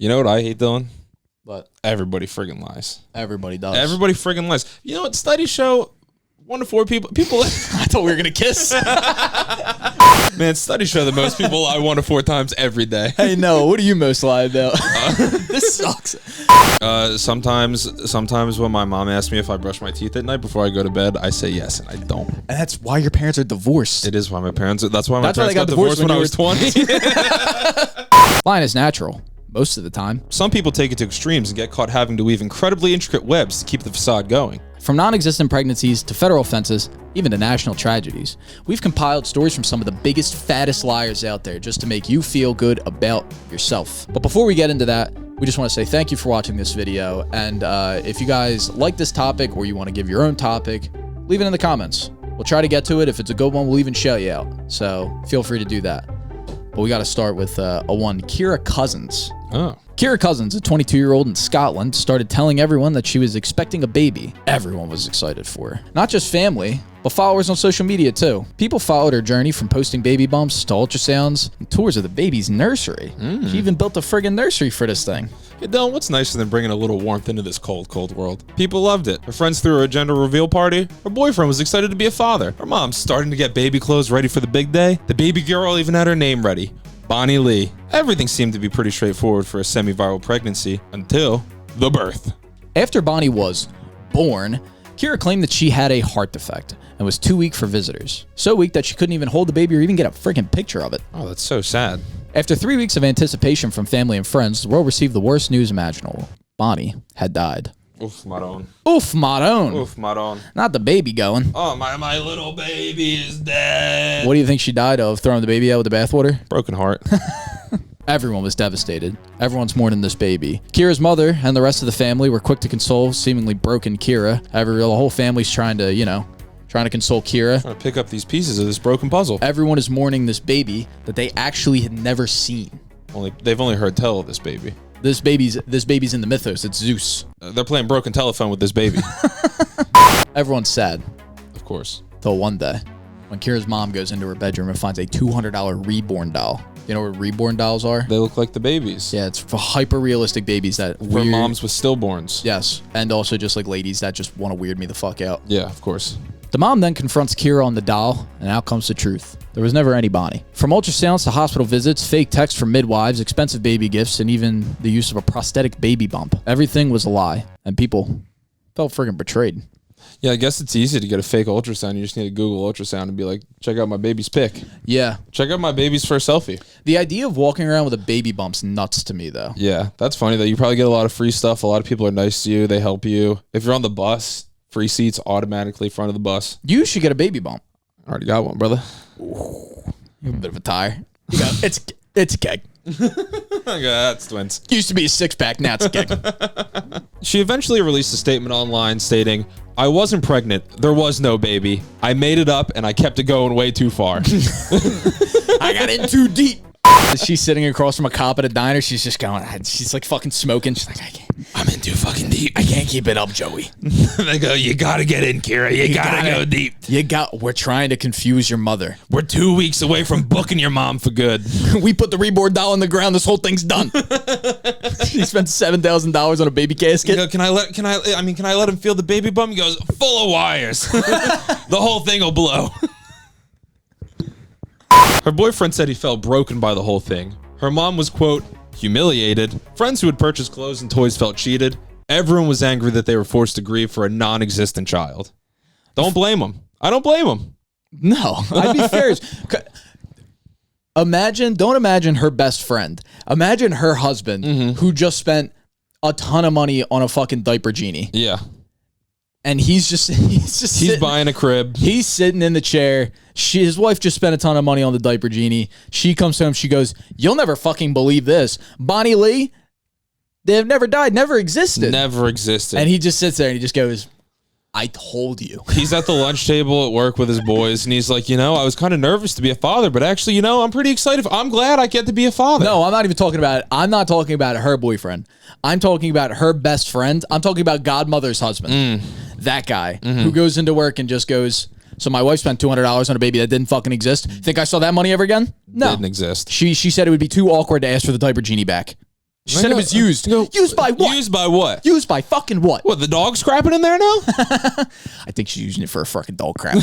You know what I hate, Dylan? But Everybody friggin' lies. everybody does. Everybody friggin' lies. You know what? Studies show 1 to 4 people. I thought we were gonna kiss. Man, studies show that most people lie 1 to 4 times every day. Hey, no. What do you most lie about? This sucks. Sometimes when my mom asks me if I brush my teeth at night before I go to bed, I say yes, and I don't. And that's why your parents are divorced. It is why my parents. That's why my That's why parents they got got divorced when I was 20. Lying is natural most of the time. Some people take it to extremes and get caught having to weave incredibly intricate webs to keep the facade going. From non-existent pregnancies to federal offenses, even to national tragedies, we've compiled stories from some of the biggest, fattest liars out there just to make you feel good about yourself. But before we get into that, we just want to say thank you for watching this video. And if you guys like this topic or you want to give your own topic, leave it in the comments. We'll try to get to it. If it's a good one, we'll even shout you out. So feel free to do that. But we got to start with a one. Kira Cousins. Oh. Kira Cousins, a 22-year-old in Scotland, started telling everyone that she was expecting a baby. Everyone was excited for her. Not just family, but followers on social media too. People followed her journey from posting baby bumps to ultrasounds and tours of the baby's nursery. She even built a friggin' nursery for this thing. Hey, Dylan, what's nicer than bringing a little warmth into this cold, cold world? People loved it. Her friends threw her a gender reveal party. Her boyfriend was excited to be a father. Her mom's starting to get baby clothes ready for the big day. The baby girl even had her name ready. Bonnie Lee. Everything seemed to be pretty straightforward for a semi-viral pregnancy until the birth. After Bonnie was born, Kira claimed that she had a heart defect and was too weak for visitors. So weak that she couldn't even hold the baby or even get a freaking picture of it. Oh, that's so sad. After 3 weeks of anticipation from family and friends, the world received the worst news imaginable. Bonnie had died. Oof, Maron. Oof, Maron. Oof, Maron. Not the baby going. Oh, my little baby is dead. What do you think she died of? Throwing the baby out with the bathwater? Broken heart. Everyone was devastated. Everyone's mourning this baby. Kira's mother and the rest of the family were quick to console seemingly broken Kira. The whole family's trying to console Kira. Trying to pick up these pieces of this broken puzzle. Everyone is mourning this baby that they actually had never seen. They've only heard tell of this baby. This baby's in the mythos. It's Zeus. They're playing broken telephone with this baby. Everyone's sad. Of course. Till one day, when Kira's mom goes into her bedroom and finds a $200 reborn doll. You know what reborn dolls are? They look like the babies. Yeah, it's for hyper-realistic babies that for moms with stillborns. Yes, and also just like ladies that just want to weird me the fuck out. Yeah, of course. The mom then confronts Kira on the doll, and out comes the truth. There was never any Bonnie. From ultrasounds to hospital visits, fake texts from midwives, expensive baby gifts, and even the use of a prosthetic baby bump. Everything was a lie, and people felt friggin' betrayed. Yeah, I guess it's easy to get a fake ultrasound. You just need to Google ultrasound and be like, check out my baby's pic. Yeah. Check out my baby's first selfie. The idea of walking around with a baby bump's nuts to me, though. Yeah, that's funny, though. You probably get a lot of free stuff. A lot of people are nice to you. They help you. If you're on the bus, free seats automatically front of the bus. You should get a baby bump. I already got one, brother. Ooh, you have a bit of a tire. You got, it's a keg. Okay, that's twins. Used to be a 6-pack, now it's a keg. She eventually released a statement online stating, "I wasn't pregnant. There was no baby. I made it up and I kept it going way too far." I got in too deep. She's sitting across from a cop at a diner. She's just going, she's like fucking smoking. She's like, I'm in too fucking deep. I can't keep it up, Joey. They go, you gotta get in, Kira. You gotta go deep. We're trying to confuse your mother. We're 2 weeks away from booking your mom for good. We put the reborn doll on the ground. This whole thing's done. She spent $7,000 on a baby casket. You know, can I let him feel the baby bump? He goes, full of wires. The whole thing will blow. Her boyfriend said he felt broken by the whole thing. Her mom was, quote, humiliated. Friends who had purchased clothes and toys felt cheated. Everyone was angry that they were forced to grieve for a non-existent child. Don't blame them. I don't blame them. No, I'd be fair. Don't imagine her best friend. Imagine her husband who just spent a ton of money on a fucking diaper genie. Yeah. And he's buying a crib. He's sitting in the chair. His wife just spent a ton of money on the diaper genie. She comes home. She goes, "You'll never fucking believe this. Bonnie Lee, they have never died, never existed. Never existed." And he just sits there and he just goes, "I told you." He's at the lunch table at work with his boys, and he's like, I was kind of nervous to be a father, but actually, I'm pretty excited. I'm glad I get to be a father. No, I'm not even talking about it. I'm not talking about her boyfriend. I'm talking about her best friend. I'm talking about godmother's husband. That guy who goes into work and just goes, "So my wife spent $200 on a baby that didn't fucking exist. Think I saw that money ever again? No. Didn't exist." She said it would be too awkward to ask for the diaper genie back. She said it was used. Used by what? Used by what? Used by fucking what? What, the dog's crapping in there now? I think she's using it for a fucking dog crap.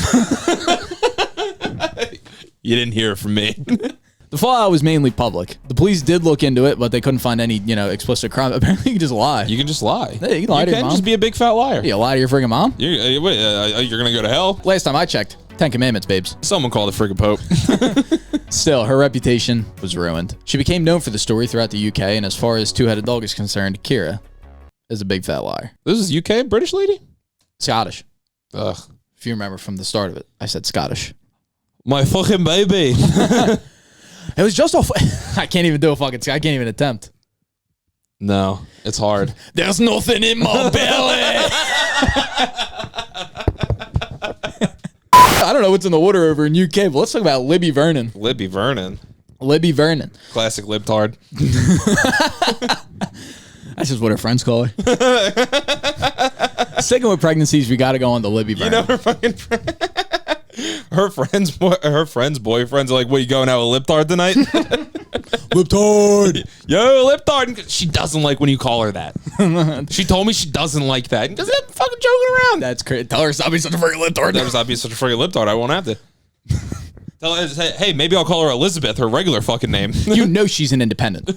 You didn't hear it from me. The fallout was mainly public. The police did look into it, but they couldn't find any, explicit crime. Apparently, you can just lie. You can just lie. Hey, you can lie to your mom. Just be a big fat liar. You lie to your friggin' mom? You're going to go to hell? Last time I checked, 10 Commandments, babes. Someone called the friggin' Pope. Still, her reputation was ruined. She became known for the story throughout the UK, and as far as two-headed dog is concerned, Kira is a big fat liar. This is UK, British lady? Scottish. Ugh. If you remember from the start of it, I said Scottish. My fucking baby. It was just I can't even do a fucking... I can't even attempt. No, it's hard. There's nothing in my belly. I don't know what's in the water over in UK, but let's talk about Libby Vernon. Libby Vernon. Libby Vernon. Classic libtard. That's just what her friends call her. Sticking with pregnancies, we got to go on the Libby Vernon. You know her fucking her friends' boyfriends are like, "What, you going out with libtard tonight?" Libtard. Yo, libtard. She doesn't like when you call her that. She told me she doesn't like that because I'm fucking joking around. That's crazy. Tell her stop being such a freaking libtard. Tell her stop being such a freaking libtard. I won't have to. Tell her, hey, maybe I'll call her Elizabeth, her regular fucking name. You know she's an independent.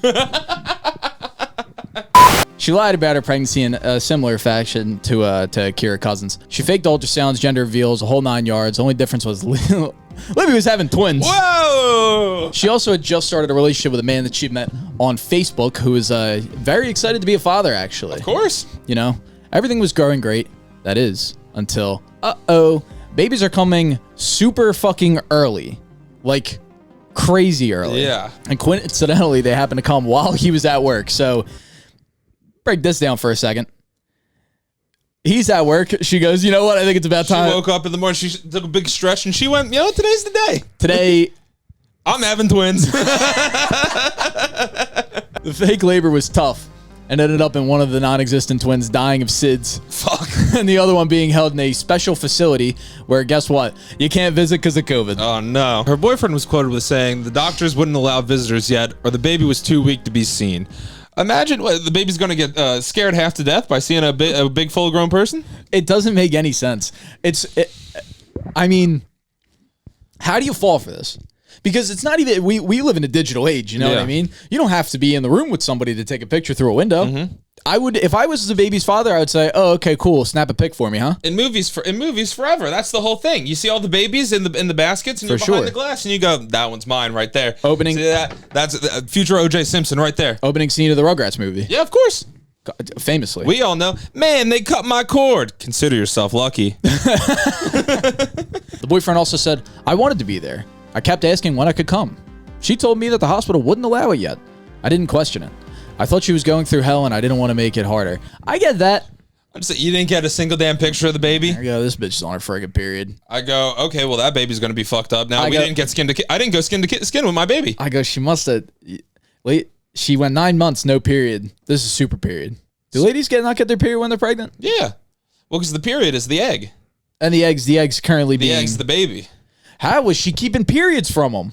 She lied about her pregnancy in a similar fashion to Kira Cousins. She faked ultrasounds, gender reveals, a whole 9 yards. The only difference was Libby was having twins. Whoa! She also had just started a relationship with a man that she met on Facebook who was very excited to be a father, actually. Of course. Everything was going great. That is, until, babies are coming super fucking early. Like, crazy early. Yeah. And coincidentally, they happened to come while he was at work. So, break this down for a second. He's at work. She goes, you know what? I think it's about time. She woke up in the morning. She took a big stretch and she went, today's the day. Today, I'm having twins. The fake labor was tough and ended up in one of the non-existent twins dying of SIDS. Fuck. And the other one being held in a special facility where, guess what? You can't visit because of COVID. Oh, no. Her boyfriend was quoted with saying, the doctors wouldn't allow visitors yet, or the baby was too weak to be seen. Imagine the baby's going to get scared half to death by seeing a big full-grown person? It doesn't make any sense. I mean, how do you fall for this? Because it's not even, we live in a digital age, you know what I mean? You don't have to be in the room with somebody to take a picture through a window. Mm-hmm. I would, if I was the baby's father, I would say, oh, okay, cool, snap a pic for me, huh? In movies forever. That's the whole thing. You see all the babies in the baskets, and you're behind the glass, and you go, that one's mine right there. Opening. See that? That's future O.J. Simpson right there. Opening scene of the Rugrats movie. Yeah, of course. Famously. We all know. Man, they cut my cord. Consider yourself lucky. The boyfriend also said, I wanted to be there. I kept asking when I could come. She told me that the hospital wouldn't allow it yet. I didn't question it. I thought she was going through hell and I didn't want to make it harder. I get that. I'm just saying, you didn't get a single damn picture of the baby? I go, this bitch is on her friggin' period. I go, okay, well, that baby's going to be fucked up. Now, I didn't get I didn't go skin to skin with my baby. I go, she must have... She went 9 months, no period. This is super period. Do ladies not get their period when they're pregnant? Yeah. Well, because the period is the egg. And the egg's currently being... The egg's the baby. How was she keeping periods from him?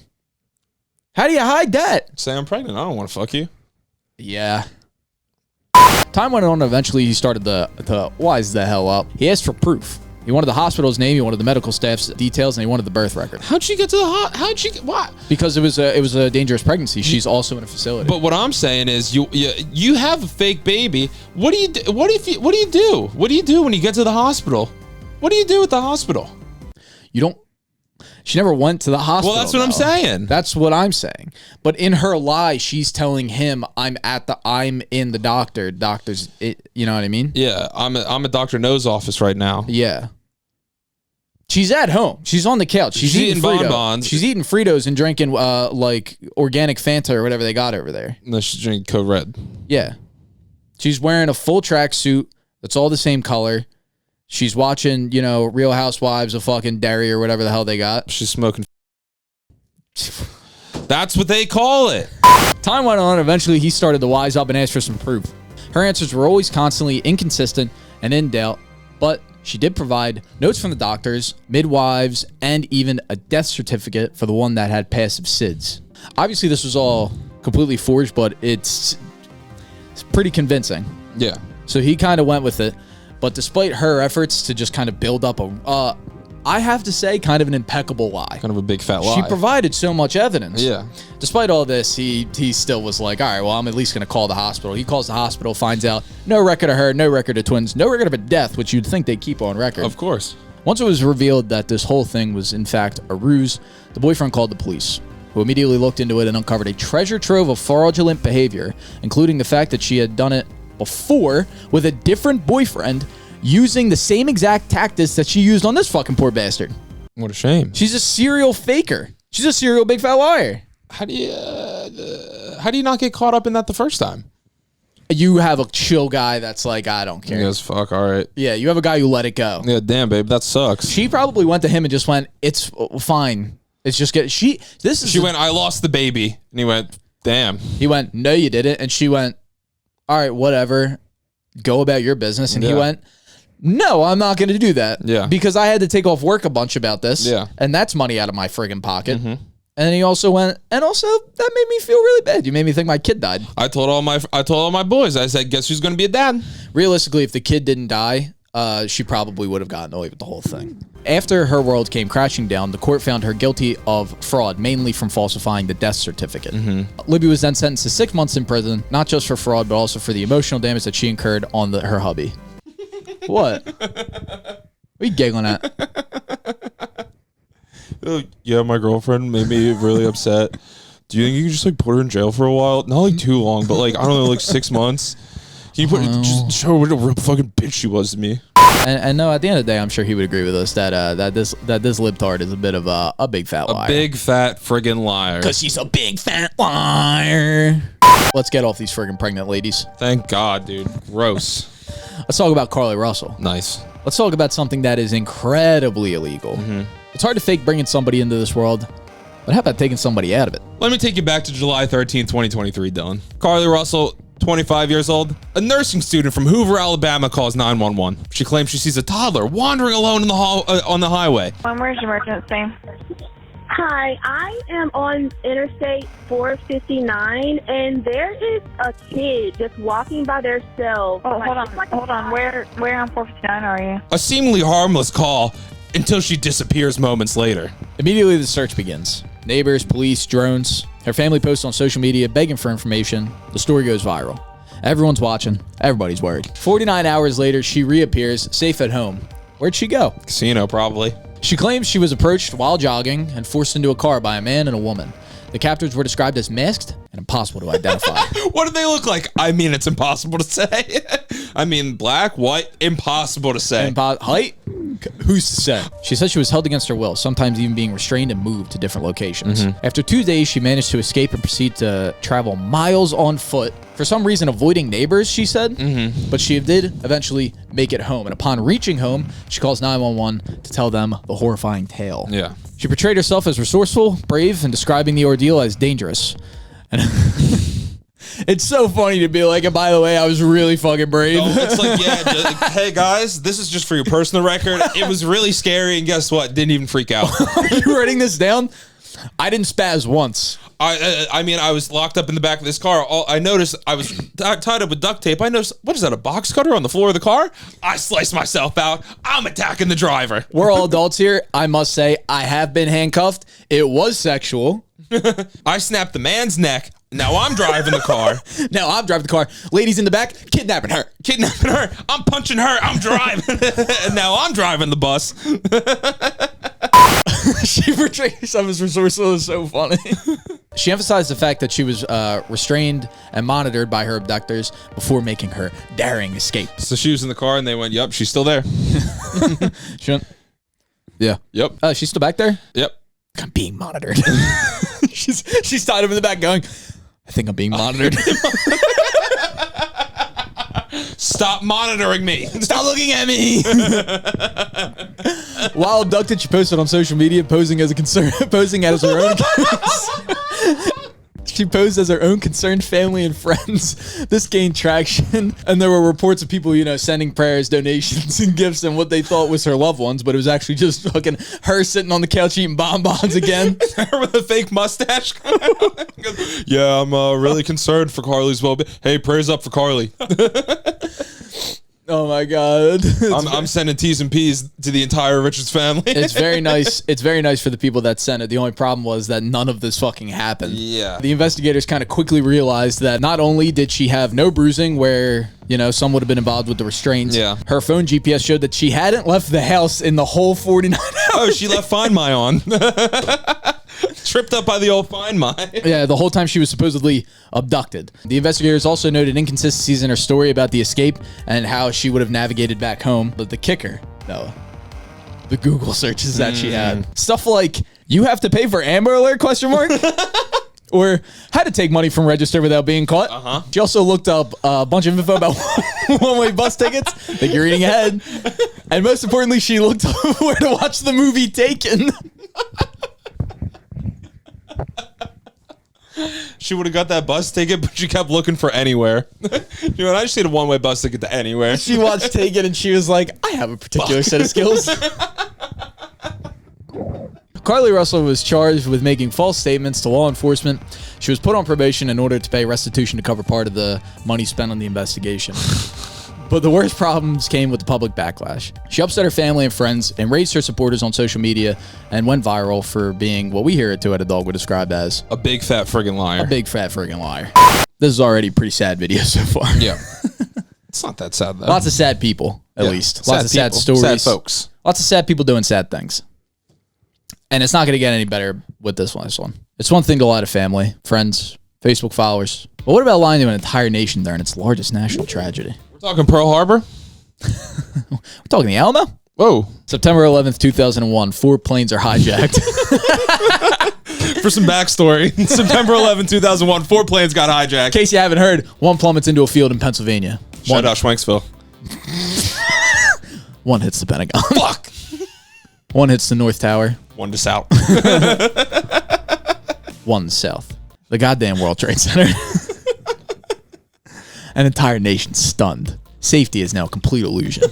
How do you hide that? Say I'm pregnant. I don't want to fuck you. Yeah. Time went on. Eventually, he started to wise the hell up. He asked for proof. He wanted the hospital's name. He wanted the medical staff's details, and he wanted the birth record. How'd she get to the how'd she? What? Because it was a dangerous pregnancy. She's also in a facility. But what I'm saying is, you have a fake baby. What do you do? What do you do? What do you do when you get to the hospital? What do you do at the hospital? You don't. She never went to the hospital. Well, that's what I'm saying. That's what I'm saying. But in her lie, she's telling him, I'm in the doctor's, you know what I mean? Yeah, I'm at Dr. No's office right now. Yeah. She's at home. She's on the couch. She's eating bonbons. She's eating Fritos and drinking like organic Fanta or whatever they got over there. No, she's drinking Code Red. Yeah. She's wearing a full tracksuit that's all the same color. She's watching, Real Housewives of fucking Derry or whatever the hell they got. She's smoking. That's what they call it. Time went on. Eventually, he started to wise up and ask for some proof. Her answers were always constantly inconsistent and in doubt, but she did provide notes from the doctors, midwives, and even a death certificate for the one that had passive SIDS. Obviously, this was all completely forged, but it's It's pretty convincing. Yeah. So he kind of went with it. But despite her efforts to just kind of build up I have to say, kind of an impeccable lie. Kind of a big fat lie. She provided so much evidence. Yeah. Despite all this, he still was like, all right, well, I'm at least going to call the hospital. He calls the hospital, finds out no record of her, no record of twins, no record of a death, which you'd think they'd keep on record. Of course. Once it was revealed that this whole thing was, in fact, a ruse, the boyfriend called the police, who immediately looked into it and uncovered a treasure trove of fraudulent behavior, including the fact that she had done it before with a different boyfriend using the same exact tactics that she used on this fucking poor bastard. What a shame. She's a serial faker. She's a serial big fat liar. How do you not get caught up in that the first time? You have a chill guy that's like, I don't care. Yes, fuck, all right. Yeah, you have a guy who let it go. Yeah, damn, babe, that sucks. She probably went to him and just went, it's fine. It's just good. She went, I lost the baby. And he went, damn. He went, no, you didn't. And she went, all right, whatever. Go about your business. And he went, no, I'm not going to do that. Yeah. Because I had to take off work a bunch about this. Yeah. And that's money out of my friggin' pocket. Mm-hmm. And he also went, and also that made me feel really bad. You made me think my kid died. I told all my boys. I said, guess who's going to be a dad? Realistically, if the kid didn't die, she probably would have gotten away with the whole thing. After her world came crashing down, the court found her guilty of fraud, mainly from falsifying the death certificate. Mm-hmm. Libby was then sentenced to 6 months in prison, not just for fraud, but also for the emotional damage that she incurred on her hubby. What? What are you giggling at? Yeah, my girlfriend made me really upset. Do you think you could just like put her in jail for a while? Not like too long, but like, I don't know, like 6 months. Can you just show her what a real fucking bitch she was to me? And no, at the end of the day, I'm sure he would agree with us that this libtard is a bit of a big fat liar. A big fat friggin' liar. Because she's a big fat liar. Let's get off these friggin' pregnant ladies. Thank God, dude. Gross. Let's talk about Carlee Russell. Nice. Let's talk about something that is incredibly illegal. Mm-hmm. It's hard to fake bringing somebody into this world, but how about taking somebody out of it? Let me take you back to July 13th, 2023, Dillon. Carlee Russell, 25 years old, a nursing student from Hoover, Alabama, calls 911. She claims she sees a toddler wandering alone in the on the highway. Where's your emergency? Hi, I am on Interstate 459, and there is a kid just walking by themselves. Oh, hold on. Where on 459 are you? A seemingly harmless call until she disappears moments later. Immediately, the search begins. Neighbors, police, drones. Her family posts on social media begging for information. The story goes viral. Everyone's watching. Everybody's worried. 49 hours later, she reappears, safe at home. Where'd she go? Casino, probably. She claims she was approached while jogging and forced into a car by a man and a woman. The captors were described as masked and impossible to identify. What do they look like? I mean, it's impossible to say. I mean, black, white, impossible to say. Height? Who's to say? She said she was held against her will, sometimes even being restrained and moved to different locations. Mm-hmm. After 2 days, she managed to escape and proceed to travel miles on foot. For some reason, avoiding neighbors, she said. Mm-hmm. But she did eventually make it home. And upon reaching home, she calls 911 to tell them the horrifying tale. Yeah. She portrayed herself as resourceful, brave, and describing the ordeal as dangerous. And it's so funny to be like, and by the way, I was really fucking brave. No, it's like, yeah, hey guys, this is just for your personal record. It was really scary, and guess what? Didn't even freak out. Are you writing this down? I didn't spaz once. I mean, I was locked up in the back of this car. I noticed I was tied up with duct tape. I noticed, what is that, a box cutter on the floor of the car? I sliced myself out. I'm attacking the driver. We're all adults here. I must say, I have been handcuffed. It was sexual. I snapped the man's neck. Now I'm driving the car. Now I'm driving the car. Ladies in the back, kidnapping her. Kidnapping her. I'm punching her. I'm driving. And now I'm driving the bus. She portrayed herself as resourceful. Is so funny. She emphasized the fact that she was restrained and monitored by her abductors before making her daring escape. So she was in the car and they went, yep, she's still there. She went, yeah. Yep. She's still back there? Yep. I'm being monitored. She's tied him in the back going, I think I'm being monitored. Stop monitoring me. Stop looking at me. While abducted, she posted on social media posing as her own case. She posed as her own concerned family and friends. This gained traction, and there were reports of people, sending prayers, donations, and gifts, and what they thought was her loved ones, but it was actually just fucking her sitting on the couch eating bonbons again. Her with a fake mustache. Yeah, I'm really concerned for Carlee's well-being. Hey, prayers up for Carlee. Oh my God. I'm sending T's and P's to the entire Richards family. It's very nice. It's very nice for the people that sent it. The only problem was that none of this fucking happened. Yeah. The investigators kind of quickly realized that not only did she have no bruising where, some would have been involved with the restraints. Yeah. Her phone GPS showed that she hadn't left the house in the whole 49 hours. Oh, she left Find My on. Tripped up by the old Find My. Yeah, the whole time she was supposedly abducted. The investigators also noted inconsistencies in her story about the escape and how she would have navigated back home. But the kicker, Noah, the Google searches that she had. Stuff like, you have to pay for Amber Alert, ? Or how to take money from register without being caught. She also looked up a bunch of info about one-way bus tickets. I think you're reading ahead. And most importantly, she looked up where to watch the movie Taken. She would have got that bus ticket, but she kept looking for anywhere. I just need a one-way bus ticket to anywhere. She watched Taken and she was like, I have a particular set of skills. Carlee Russell was charged with making false statements to law enforcement. She was put on probation in order to pay restitution to cover part of the money spent on the investigation. But the worst problems came with the public backlash. She upset her family and friends and raised her supporters on social media and went viral for being what we here at Two Headed Dog would describe as a big fat friggin' liar. A big fat friggin' liar. This is already a pretty sad video so far. Yeah. It's not that sad, though. Lots of sad people, at least. Lots of sad people. stories. Sad folks. Lots of sad people doing sad things. And it's not going to get any better with this one. It's one thing to lie to family, friends, Facebook followers. But what about lying to an entire nation during its largest national tragedy? We're talking Pearl Harbor? We're talking the Alamo? Whoa. September 11th, 2001, 4 planes are hijacked. For some backstory, September 11th, 2001, 4 planes got hijacked. In case you haven't heard, one plummets into a field in Pennsylvania. Shout out Schwanksville. One hits the Pentagon. Fuck. One hits the North Tower. One to south. One south. The goddamn World Trade Center. An entire nation stunned. Safety is now a complete illusion.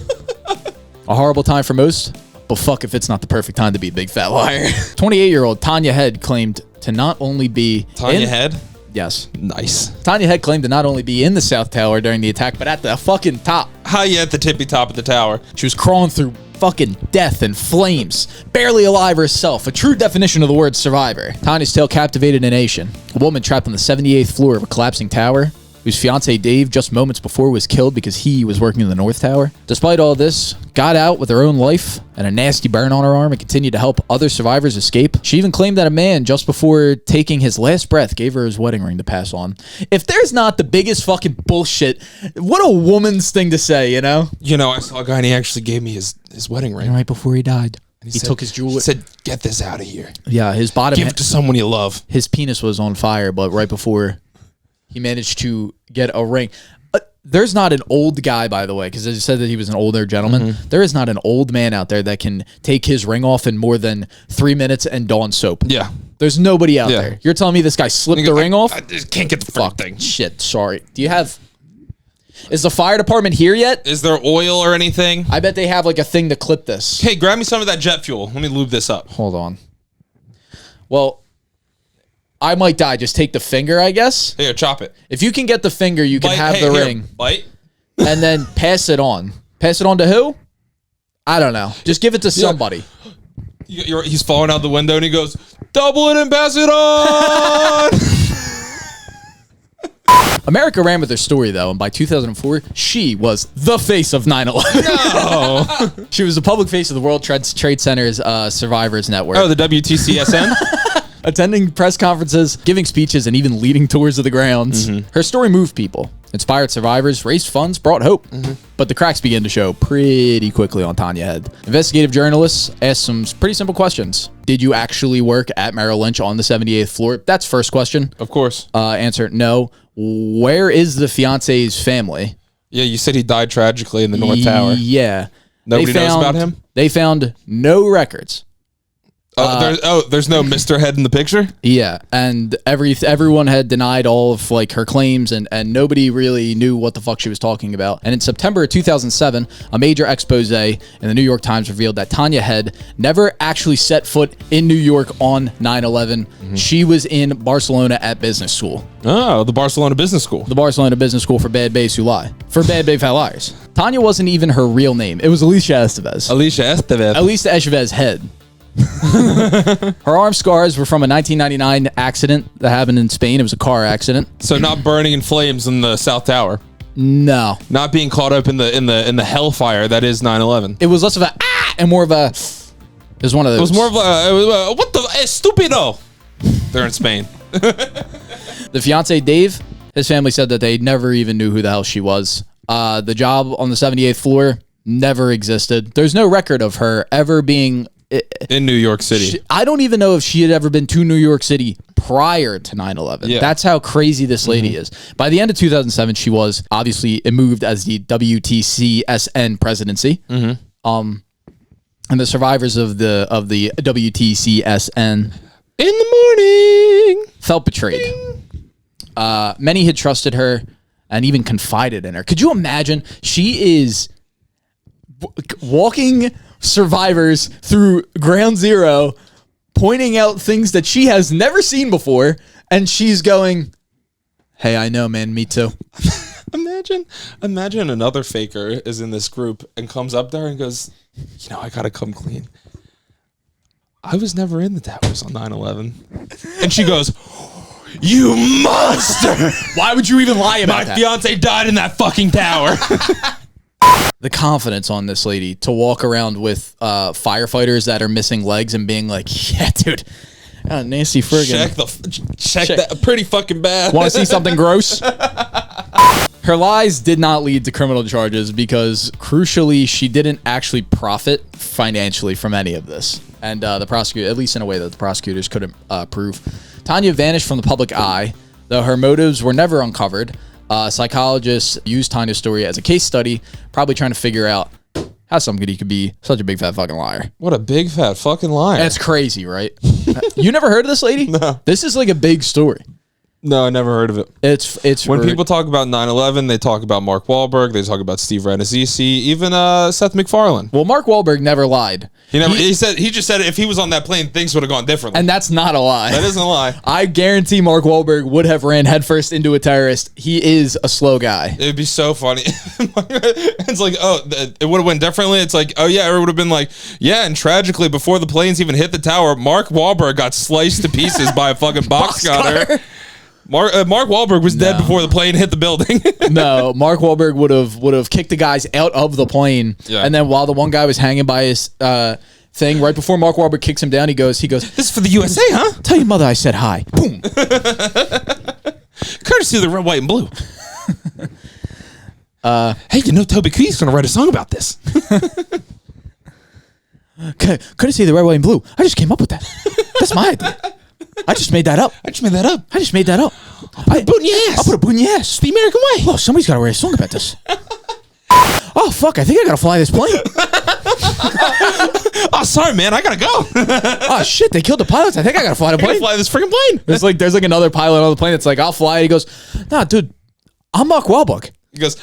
A horrible time for most, but fuck if it's not the perfect time to be a big fat liar. 28-year-old Tanya Head claimed to not only be... Tanya Head? Yes. Nice. Tanya Head claimed to not only be in the South Tower during the attack, but at the fucking top. How you at the tippy top of the tower? She was crawling through fucking death and flames, barely alive herself, a true definition of the word survivor. Tanya's tale captivated a nation. A woman trapped on the 78th floor of a collapsing tower, whose fiance Dave just moments before was killed because he was working in the North Tower. Despite all this, got out with her own life and a nasty burn on her arm and continued to help other survivors escape. She even claimed that a man, just before taking his last breath, gave her his wedding ring to pass on. If there's not the biggest fucking bullshit, what a woman's thing to say, you know? You know, I saw a guy and he actually gave me his wedding ring. Right before he died. And He took his jewelry. He said, get this out of here. Yeah, his bottom... Give it to someone you love. His penis was on fire, but right before he managed to get a ring. There's not an old guy, by the way, because as you said that he was an older gentleman. Mm-hmm. There is not an old man out there that can take his ring off in more than 3 minutes and Dawn soap. Yeah. There's nobody out there. You're telling me this guy slipped the ring off? I just can't get the fuck thing. Shit, sorry. Do you have... Is the fire department here yet? Is there oil or anything? I bet they have like a thing to clip this. Hey, grab me some of that jet fuel. Let me lube this up. Hold on. Well... I might die. Just take the finger, I guess. Here, chop it. If you can get the finger, you can have the ring. Bite. And then pass it on. Pass it on to who? I don't know. Just give it to somebody. He's falling out the window and he goes, double it and pass it on. America ran with her story, though, and by 2004, she was the face of 9/11. No. She was the public face of the World Trade Center's Survivors Network. Oh, the WTCSN? Attending press conferences, giving speeches, and even leading tours of the grounds. Mm-hmm. Her story moved people, inspired survivors, raised funds, brought hope. Mm-hmm. But the cracks began to show pretty quickly on Tanya Head. Investigative journalists asked some pretty simple questions. Did you actually work at Merrill Lynch on the 78th floor? That's first question. Of course. Answer, no. Where is the fiance's family? Yeah, you said he died tragically in the North Tower. Yeah. Nobody knows about him? They found no records There's no Mr. Head in the picture? Yeah, and everyone had denied all of like her claims, and nobody really knew what the fuck she was talking about. And in September of 2007, a major expose in the New York Times revealed that Tanya Head never actually set foot in New York on 9/11. She was in Barcelona at business school. Oh, the Barcelona Business School. The Barcelona Business School for bad babes who lie. For bad babe fat liars. Tanya wasn't even her real name. It was Alicia Estevez. Alicia Estevez. Alicia Estevez Head. Her arm scars were from a 1999 accident that happened in Spain. It was a car accident. So not burning in flames in the South Tower. No. Not being caught up in the hellfire that is 9/11. It was less of a and more of a. It was one of those. It was more of a what the stupido. They're in Spain. The fiance Dave, his family said that they never even knew who the hell she was. The job on the 78th floor never existed. There's no record of her ever being in New York City. I don't even know if she had ever been to New York City prior to 9/11. Yeah. That's how crazy this lady is. By the end of 2007, she was obviously moved as the WTCSN presidency. And the survivors of the WTCSN In the morning felt betrayed. Many had trusted her and even confided in her. Could you imagine? She is walking survivors through ground zero, pointing out things that she has never seen before, and she's going, "Hey, I know, man, me too." Imagine another faker is in this group and comes up there and goes, I gotta come clean. I was never in the towers on 9/11. And she goes, "You monster! Why would you even lie about My that? fiance died in that fucking tower." The confidence on this lady to walk around with firefighters that are missing legs and being like, "Yeah, dude, Nancy Friggin. Check that pretty fucking bad. Want to see something gross?" Her lies did not lead to criminal charges because, crucially, she didn't actually profit financially from any of this. And the prosecutor, at least in a way that the prosecutors couldn't prove. Tanya vanished from the public eye, though her motives were never uncovered. Psychologists used Tanya's story as a case study, probably trying to figure out how somebody could be such a big fat fucking liar. What a big fat fucking liar. That's crazy, right? You never heard of this lady? No. This is like a big story. No, I never heard of it. It's when people talk about 9/11, they talk about Mark Wahlberg, they talk about Steve Rannazzisi, even Seth MacFarlane. Well, Mark Wahlberg never lied. He just said if he was on that plane, things would have gone differently. And that's not a lie. That isn't a lie. I guarantee Mark Wahlberg would have ran headfirst into a terrorist. He is a slow guy. It'd be so funny. It's like, it would have went differently. It's like, it would have been like, yeah, and tragically, before the planes even hit the tower, Mark Wahlberg got sliced to pieces by a fucking box cutter. Mark Wahlberg was dead before the plane hit the building. No, Mark Wahlberg would have kicked the guys out of the plane, and then while the one guy was hanging by his thing, right before Mark Wahlberg kicks him down, he goes, "This is for the USA, huh? Tell your mother I said hi." Boom. Courtesy of the red, white, and blue. Hey, Toby Keith's gonna write a song about this. Courtesy of the red, white, and blue. I just came up with that. That's my idea. I just made that up. I just made that up. I'll put a boot in your ass. I'll put a boot in your ass. It's the American way. Oh, somebody's got to write a song about this. Oh, fuck. I think I got to fly this plane. Oh, sorry, man. I got to go. Oh, shit. They killed the pilots. I think I got to fly the plane. Fly this freaking plane. There's like another pilot on the plane that's like, "I'll fly." He goes, "Nah, dude. I'm Mark Wahlberg." He goes,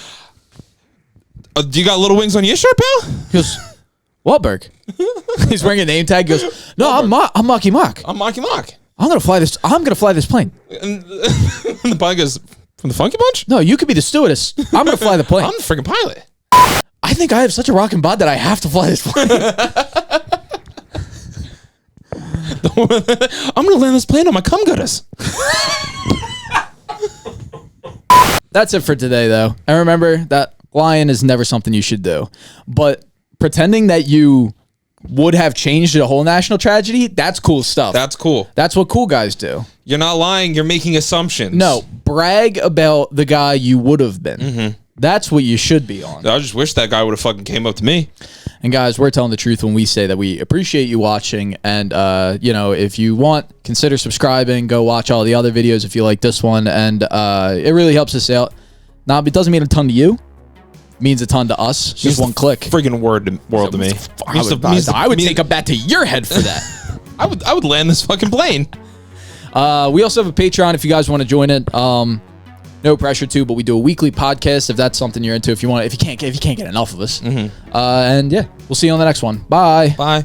"Do you got little wings on your shirt, pal?" He goes, "Wahlberg." He's wearing a name tag. He goes, "No, I'm Marky Mark. I'm Marky Mark. I'm gonna fly this plane." And the pilot goes, "From the Funky Bunch?" "No, you could be the stewardess. I'm gonna fly the plane." I'm the freaking pilot. "I think I have such a rockin' bod that I have to fly this plane." I'm gonna land this plane on my cum gutters. That's it for today, though. And remember that lying is never something you should do. But pretending that you would have changed a whole national tragedy, that's cool stuff. That's cool. That's what cool guys do. You're not lying. You're making assumptions. No, brag about the guy you would have been. Mm-hmm. That's what you should be on. I just wish that guy would have fucking came up to me. And guys, we're telling the truth when we say that we appreciate you watching. And, if you want, consider subscribing. Go watch all the other videos if you like this one. And it really helps us out. Now, it doesn't mean a ton to you. It means a ton to us. Just one click. Friggin' world to me. I would take a bat to your head for that. I would land this fucking plane. We also have a Patreon if you guys want to join it. No pressure to, but we do a weekly podcast if that's something you're into. If you can't get enough of us. And yeah, we'll see you on the next one. Bye. Bye.